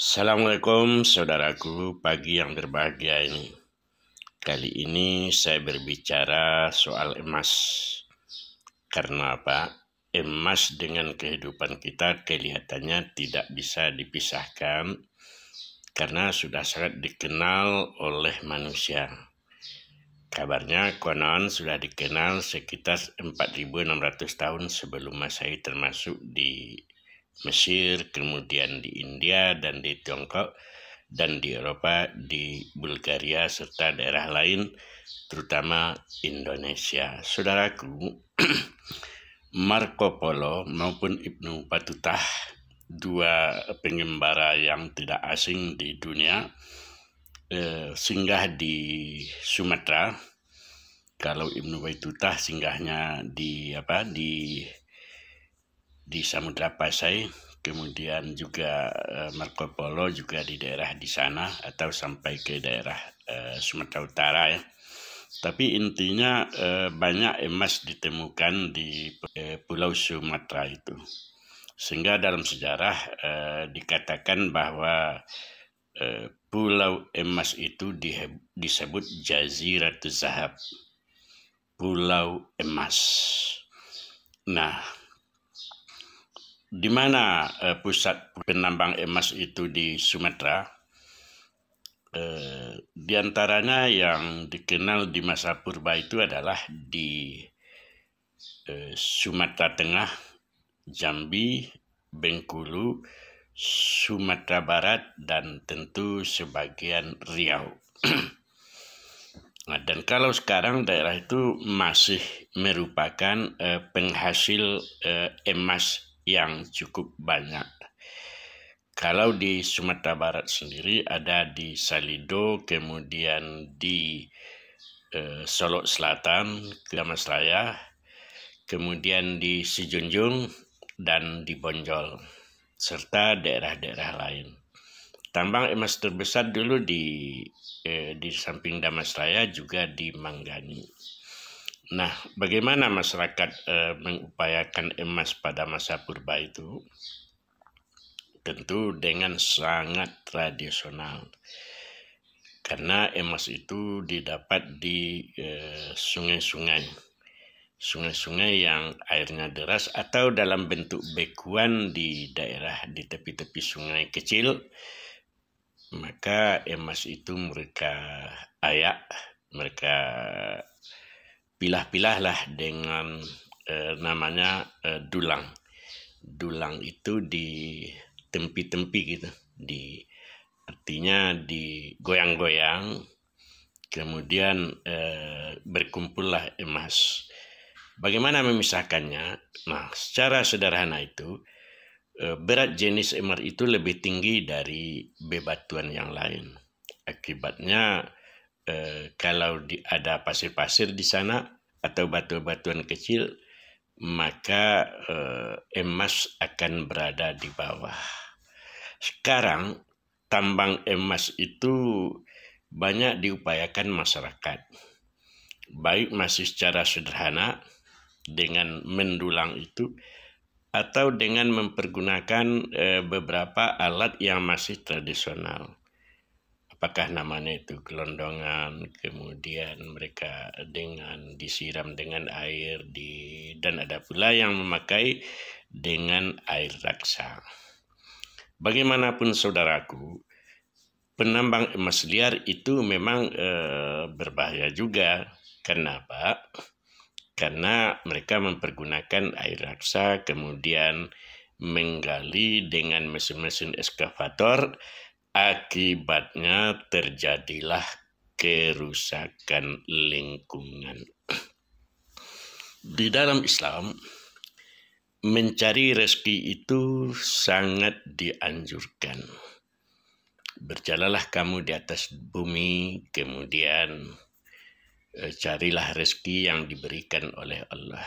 Assalamualaikum saudaraku, pagi yang berbahagia ini. Kali ini saya berbicara soal emas. Karena apa? Emas dengan kehidupan kita kelihatannya tidak bisa dipisahkan karena sudah sangat dikenal oleh manusia. Kabarnya konon sudah dikenal sekitar 4.600 tahun sebelum Masehi, termasuk di Mesir, kemudian di India dan di Tiongkok, dan di Eropa, di Bulgaria, serta daerah lain, terutama Indonesia. Saudaraku, Marco Polo maupun Ibnu Battuta, dua pengembara yang tidak asing di dunia, singgah di Sumatera. Kalau Ibnu Battuta singgahnya di Samudra Pasai, kemudian juga Marco Polo juga di daerah di sana atau sampai ke daerah Sumatera Utara ya. Tapi intinya banyak emas ditemukan di Pulau Sumatera itu. Sehingga dalam sejarah dikatakan bahwa pulau emas itu disebut Jaziratuz Zahab, pulau emas. Nah, di mana pusat penambang emas itu di Sumatera? Di antaranya yang dikenal di masa purba itu adalah di Sumatera Tengah, Jambi, Bengkulu, Sumatera Barat, dan tentu sebagian Riau. Nah, dan kalau sekarang daerah itu masih merupakan penghasil emas yang cukup banyak. Kalau di Sumatera Barat sendiri ada di Salido, kemudian di Solok Selatan, Damasraya, kemudian di Sijunjung dan di Bonjol, serta daerah-daerah lain. Tambang emas terbesar dulu di samping Damasraya juga di Manggani. Nah, bagaimana masyarakat mengupayakan emas pada masa purba itu? Tentu dengan sangat tradisional. Karena emas itu didapat di sungai-sungai. Sungai-sungai yang airnya deras atau dalam bentuk bekuan di daerah di tepi-tepi sungai kecil. Maka emas itu mereka ayak, mereka pilah-pilahlah dengan namanya dulang. Dulang itu di tempi-tempi gitu, artinya digoyang-goyang, kemudian berkumpullah emas. Bagaimana memisahkannya? Nah, secara sederhana itu berat jenis emas itu lebih tinggi dari bebatuan yang lain. Akibatnya kalau ada pasir-pasir di sana atau batu-batuan kecil, maka emas akan berada di bawah. Sekarang tambang emas itu banyak diupayakan masyarakat, baik masih secara sederhana dengan mendulang itu, atau dengan mempergunakan beberapa alat yang masih tradisional. Apakah namanya itu gelondongan, kemudian mereka disiram dengan air, dan ada pula yang memakai dengan air raksa. Bagaimanapun saudaraku, penambang emas liar itu memang berbahaya juga. Kenapa? Karena mereka mempergunakan air raksa, kemudian menggali dengan mesin-mesin ekskavator. Akibatnya terjadilah kerusakan lingkungan. Di dalam Islam, mencari rezeki itu sangat dianjurkan. Berjalanlah kamu di atas bumi, kemudian carilah rezeki yang diberikan oleh Allah.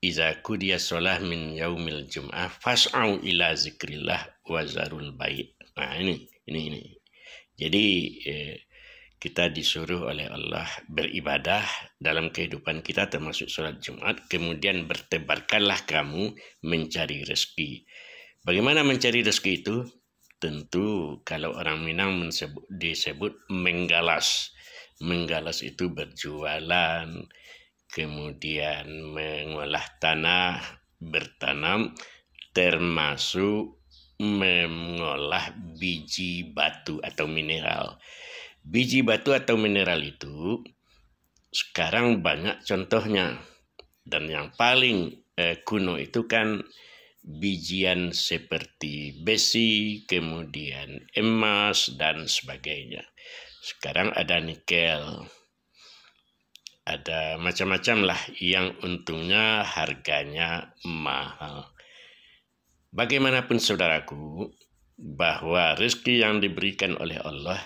Iza qudiya shalah min yaumil jum'ah fas'au ila zikrillah wa zarul bai'. Nah, ini. Jadi kita disuruh oleh Allah beribadah dalam kehidupan kita, termasuk sholat Jumat, kemudian bertebarkanlah kamu mencari rezeki. Bagaimana mencari rezeki itu? tentu kalau orang Minang disebut menggalas. Menggalas itu berjualan, kemudian mengolah tanah, bertanam, termasuk mengolah biji batu atau mineral. Biji batu atau mineral itu sekarang banyak contohnya, dan yang paling kuno itu kan bijian seperti besi, kemudian emas dan sebagainya. Sekarang ada nikel, ada macam-macam lah yang untungnya harganya mahal. Bagaimanapun saudaraku, bahwa rezeki yang diberikan oleh Allah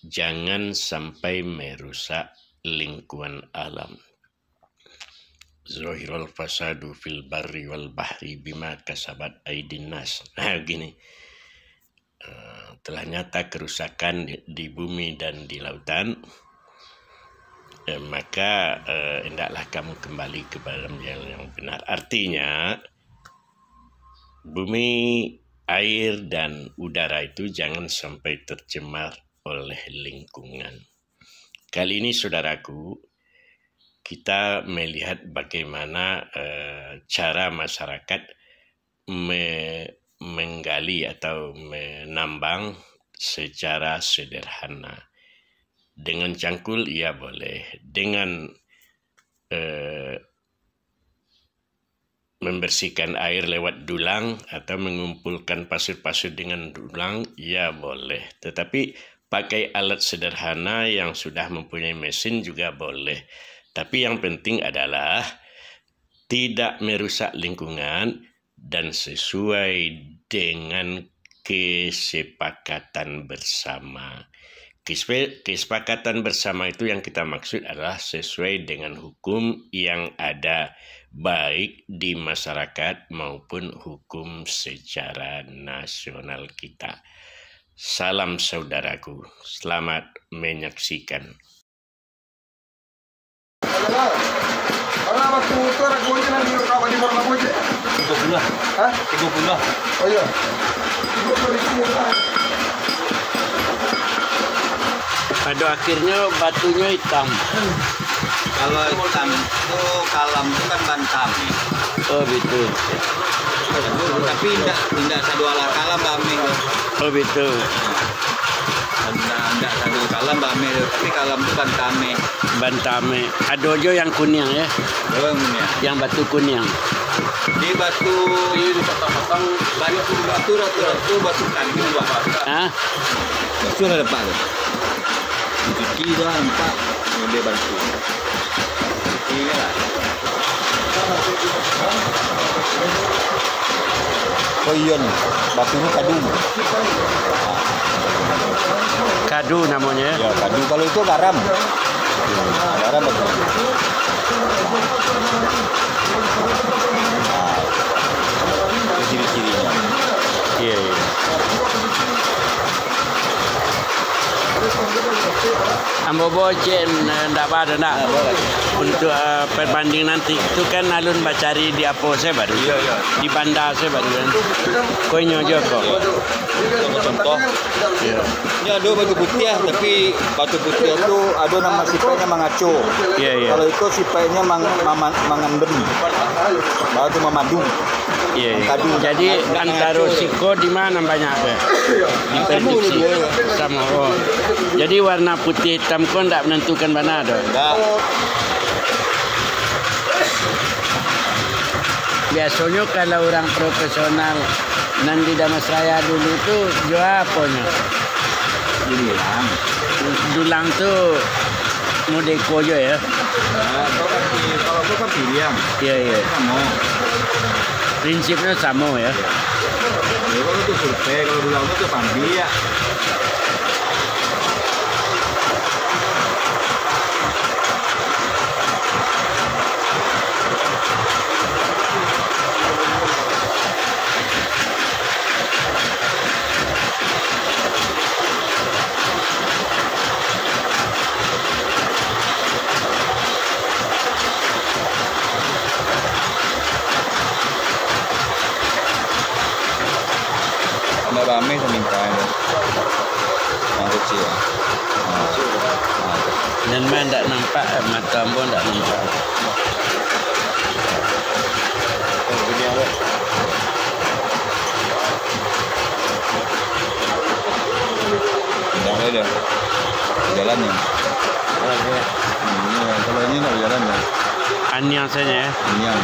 jangan sampai merusak lingkungan alam. Zahirul fasadu fil barri wal bahri bima kasabat aydin nas. Nah, gini. Telah nyata kerusakan di bumi dan di lautan. Maka hendaklah kamu kembali kepada jalan yang benar. Artinya bumi, air, dan udara itu jangan sampai tercemar oleh lingkungan. Kali ini saudaraku, kita melihat bagaimana cara masyarakat menggali atau menambang secara sederhana. Dengan cangkul ia boleh, dengan membersihkan air lewat dulang atau mengumpulkan pasir-pasir dengan dulang, ya boleh. Tetapi pakai alat sederhana yang sudah mempunyai mesin juga boleh. Tapi yang penting adalah tidak merusak lingkungan dan sesuai dengan kesepakatan bersama. Kesepakatan bersama itu yang kita maksud adalah sesuai dengan hukum yang ada, baik di masyarakat maupun hukum secara nasional kita. Salam saudaraku, selamat menyaksikan. Oh iya. Pada akhirnya batunya hitam. Kalau hitam itu kalam itu kan ban kami. Oh gitu. Tapi tidak satu ala kalam bame. Oh gitu. Tidak satu kalam bame, tapi kalam itu ban kami. Ban tame. Adojo yang kuning ya. Oh ya. Yang batu kuning. Di batu ini dipotong-potong batu batu kami dua. Hah? Batu ada pak. Kiri dah empat. Dia batu. Iya. Oh iya nih, batunya kadu. Kadu namanya. Ya kadu, kalau itu garam. Garam betul. Itu ciri-cirinya. Iya. Ambo jen ndak ada nak untuk perbanding nanti itu kan alun bacari di Apo saya baru di Banda saya baru kan koinyo joko Contoh, ini ada batu putih ya, tapi batu putih itu ada nama sipenya mangaco. Iya. Kalau itu sipenya mangandem, batu mamadu. Iya. Jadi antara siko di mana banyak ya? Diprediksi sama. Oh. Jadi warna putih hitam kok tidak menentukan mana ada. Biasanya kalau orang profesional nanti Damasraya dulu tuh jual apanya? Dulang. Dulang tuh modeko aja ya? Kalau itu kan pilihan. Iya. Sama. Prinsipnya sama ya? Kalau itu survei, kalau dulang itu pambi ya. Nggak rame semingkai. Yang kecil. Dan mana tak nampak, mata pun tak nampak. Ini apa? Tidak ada. Jalannya. Kalau ini tak jalan ya. Anyang saja ya. Ini yang.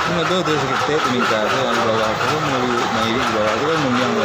Ini ada terus kita meningkat di bawah, kalau mau di bawah itu kan menyiang.